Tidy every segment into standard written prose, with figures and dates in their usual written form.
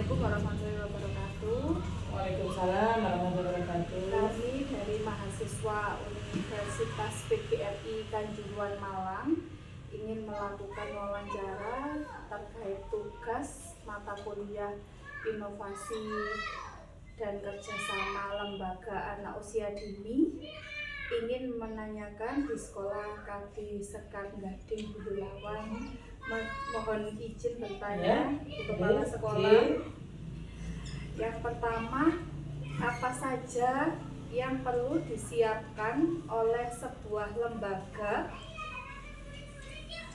Assalamualaikum warahmatullahi wabarakatuh. Waalaikumsalam warahmatullahi wabarakatuh. Kami dari mahasiswa Universitas PGRI Kanjuruhan Malang ingin melakukan wawancara terkait tugas mata kuliah inovasi dan kerjasama lembaga anak usia dini. Ingin menanyakan di sekolah KD Sekar Gading Budulawan. Mohon izin bertanya Kepala Sekolah. Yang pertama, apa saja yang perlu disiapkan oleh sebuah lembaga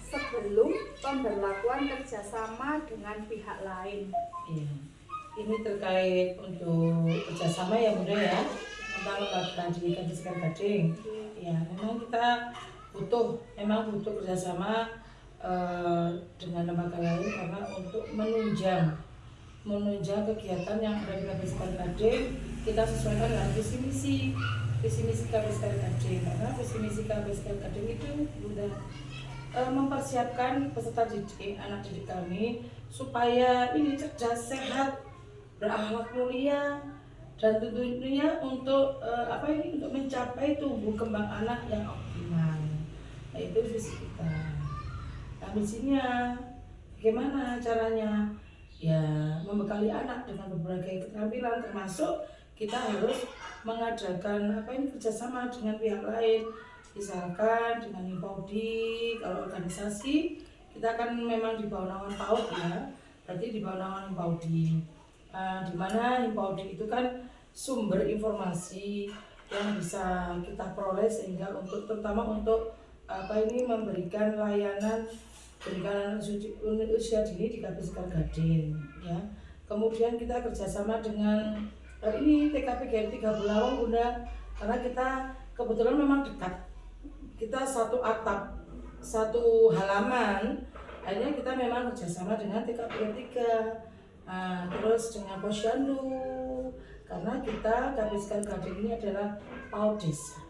sebelum pemberlakuan kerjasama dengan pihak lain? Iya. Ini terkait untuk kerjasama ya Bunda ya, tentang lembaga pendidikan di Sekar Gading. Ya, memang kita butuh kerjasama dengan lembaga lain karena untuk menunjang kegiatan yang ada di KP Sekar Gading. Kita sesuaikan dengan visi misi KP Sekar Gading, karena visi misi KP Sekar Gading itu Bunda mempersiapkan peserta didik, anak didik kami supaya ini cerdas, sehat, berakhlak mulia, dan tentunya untuk untuk mencapai tumbuh kembang anak yang optimal. Nah, itu visi kita. Nah, misinya bagaimana caranya? Ya, membekali anak dengan berbagai keterampilan, termasuk kita harus mengadakan kerjasama dengan pihak lain, misalkan dengan Himpaudi. Kalau organisasi kita kan memang di bawah naungan PAUD ya, berarti di bawah naungan Himpaudi. Di mana Himpaudi itu kan sumber informasi yang bisa kita peroleh sehingga terutama untuk memberikan layanan pendidikan usia dini di KP Sekar Gading ya. Kemudian kita kerjasama dengan TKP GRI Budulawan Bunda, karena kita kebetulan memang dekat, kita satu atap, satu halaman. Akhirnya kita memang kerjasama dengan TKP 3, terus dengan Posyandu, karena kita KP Sekar Gading ini adalah PAUD desa,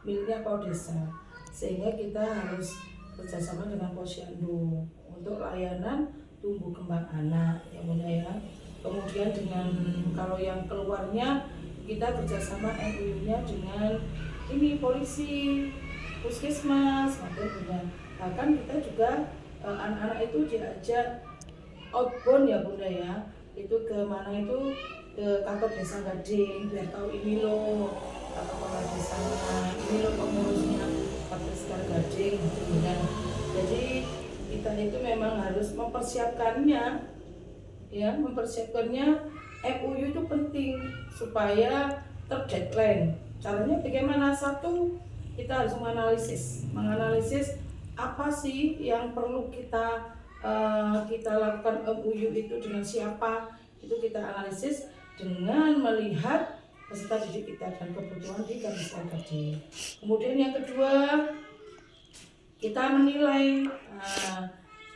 miliknya PAUD desa, sehingga kita harus kerjasama dengan Posyandu untuk layanan tumbuh kembang anak ya Bunda ya. Kemudian dengan kalau yang keluarnya kita kerjasama MOU-nya dengan polisi, puskesmas, Bunda. Bahkan kita juga anak-anak itu diajak outbound ya Bunda ya, itu ke mana itu ke kantor desa Gading biar tahu ini loh kepala desanya, ini loh pengurusnya KP Sekar Gading gitu Bunda. Jadi kita itu memang harus mempersiapkannya ya, MOU itu penting supaya terdeadline. Caranya bagaimana? Satu, kita harus menganalisis apa sih yang perlu kita lakukan MOU itu dengan siapa, itu kita analisis dengan melihat peserta didik kita dan kebutuhan di KP Sekar Gading. Kemudian yang kedua, kita menilai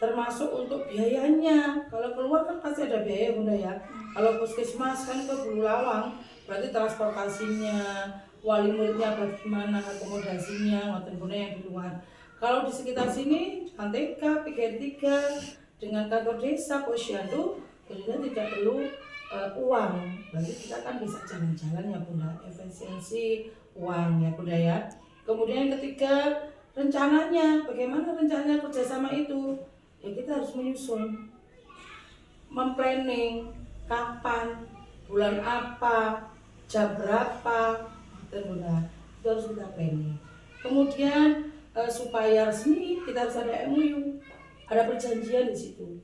termasuk untuk biayanya. Kalau keluar kan pasti ada biaya Bunda ya. Kalau puskesmas kan ke Budulawan, berarti transportasinya, wali muridnya bagaimana, akomodasinya, waktu Bunda yang di luar. Kalau di sekitar sini, dengan TK, PGRI 3, dengan kantor desa, Posyandu, kita tidak perlu uang. Berarti kita kan bisa jalan-jalan ya Bunda, efisiensi uang ya Bunda ya. Kemudian yang ketiga, rencananya, bagaimana rencana kerjasama itu? Ya kita harus menyusun, memplanning, kapan, bulan apa, jam berapa, gitu Bunda. Itu harus kita planning. Kemudian supaya resmi kita harus ada MOU, ada perjanjian di situ.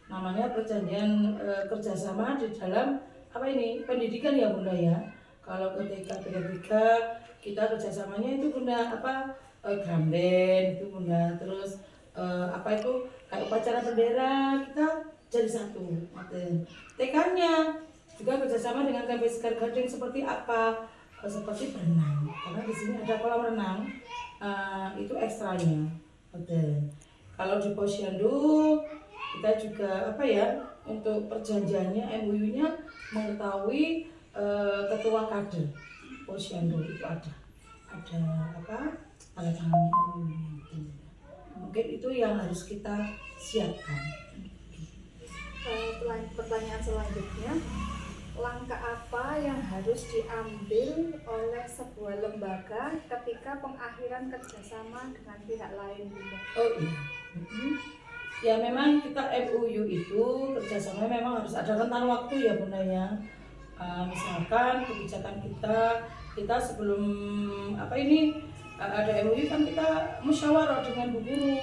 Namanya perjanjian kerjasama di dalam pendidikan ya Bunda ya. Kalau ketika PDPK kita kerjasamanya itu Bunda Gramden itu Bunda, terus kayak upacara bendera kita jadi satu. TK-nya juga kerjasama dengan KP Sekar Gading seperti apa? Seperti berenang, karena di sini ada kolam renang, itu ekstranya. Kalau di Posyandu kita juga untuk perjanjiannya MOU-nya mengetahui ketua kader Posyandu itu ada tanda tangan MOU-nya. Mungkin itu yang harus kita siapkan. Pertanyaan selanjutnya, langkah apa yang harus diambil oleh sebuah lembaga ketika pengakhiran kerjasama dengan pihak lain, Bunda? Oh iya. Ya memang kita MOU itu kerjasama memang harus ada rentan waktu ya Bunda ya. Misalkan kebijakan kita sebelum ada MOU kan kita musyawarah dengan bu guru.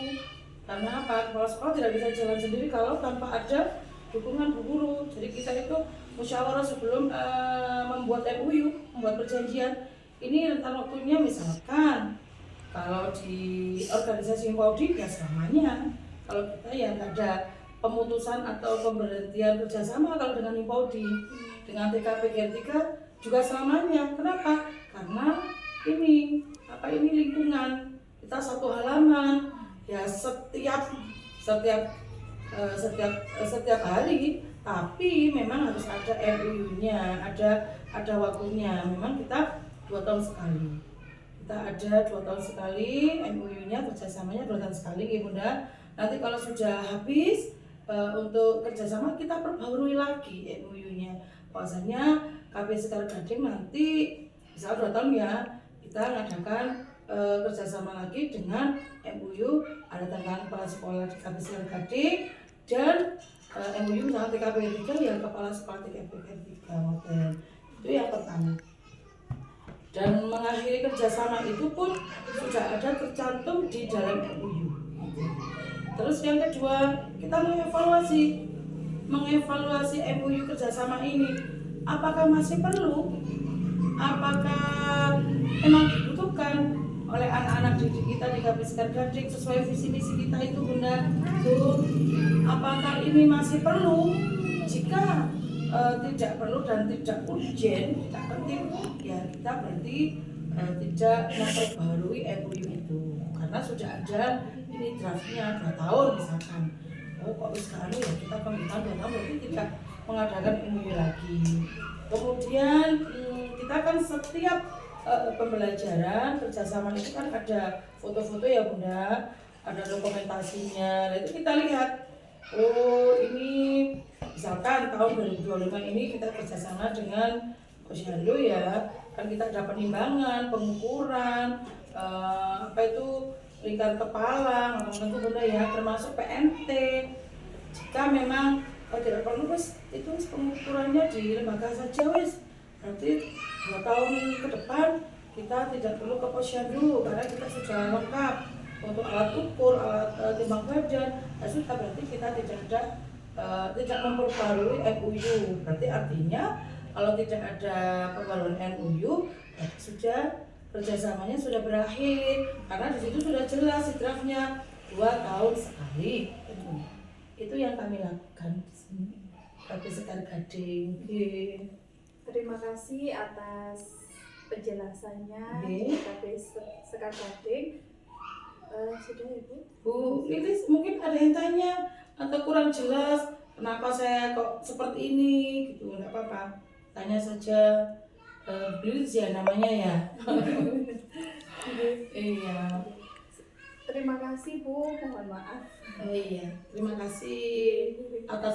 Karena apa? Kepala sekolah tidak bisa jalan sendiri kalau tanpa ada dukungan bu guru. Jadi kita itu musyawarah sebelum membuat MOU, membuat perjanjian. Ini rentan waktunya misalkan kalau di organisasi Paudi ya selamanya. Kalau kita ya nggak ada pemutusan atau pemberhentian kerjasama kalau dengan Paudi. Dengan TKP GR3 juga selamanya. Kenapa? Karena ini lingkungan kita satu halaman ya setiap hari, tapi memang harus ada MOU-nya, ada waktunya. Memang kita 2 tahun sekali. Kita ada 2 tahun sekali MOU-nya, kerjasamanya 2 tahun sekali ya Bunda. Nanti kalau sudah habis untuk kerjasama kita perbarui lagi MOU-nya. Bahwasanya KB Sekar Gading nanti misal 2 tahun ya kita mengadakan kerjasama lagi dengan MOU ada tentang kepala sekolah di KB Sekar Gading dan MOU misalnya TKP 3 ya kepala sekolah TKP 3 model. Itu yang pertama. Dan mengakhiri kerjasama itu pun sudah ada tercantum di dalam MOU. Terus yang kedua, kita mengevaluasi MOU kerjasama ini. Apakah masih perlu? Apakah memang dibutuhkan oleh anak-anak didik kita di KB Sekar Gading sesuai visi misi kita itu Bunda? Apakah ini masih perlu? Jika tidak perlu dan tidak urgent, tidak penting, ya kita berarti tidak memperbarui MOU itu karena sudah ada ini draftnya 2 tahun misalkan. Kok sekarang ya kita pemerintahan 2 tahun berarti tidak mengadakan MOU lagi. Kemudian kita kan setiap pembelajaran kerjasama itu kan ada foto-foto ya Bunda, ada dokumentasinya. Nah, itu kita lihat. Oh ini misalkan tahun 2025 ini kita kerjasama dengan Posyandu ya, kan kita ada penimbangan, pengukuran, lingkar kepala, ngomong itu Bunda ya, termasuk PNT. Jika memang tidak perlu itu pengukurannya di lembaga saja berarti 2 tahun ke depan kita tidak perlu ke Posyandu karena kita sudah lengkap untuk alat ukur, alat timbang badan. Sudah berarti kita tidak memperbarui MOU. Berarti artinya kalau tidak ada perbaruan MOU, sudah kerjasamanya sudah berakhir karena di situ sudah jelas draftnya 2 tahun sekali. Itu yang kami lakukan di sini. KB Sekar Gading. Terima kasih atas penjelasannya KB Sekar Gading. Sudah ya Bu Lilis, mungkin ada yang tanya atau kurang jelas kenapa saya kok seperti ini gitu, nggak apa-apa, tanya saja. Lilis ya namanya ya. Iya. Terima kasih Bu, mohon maaf. Iya, terima kasih atas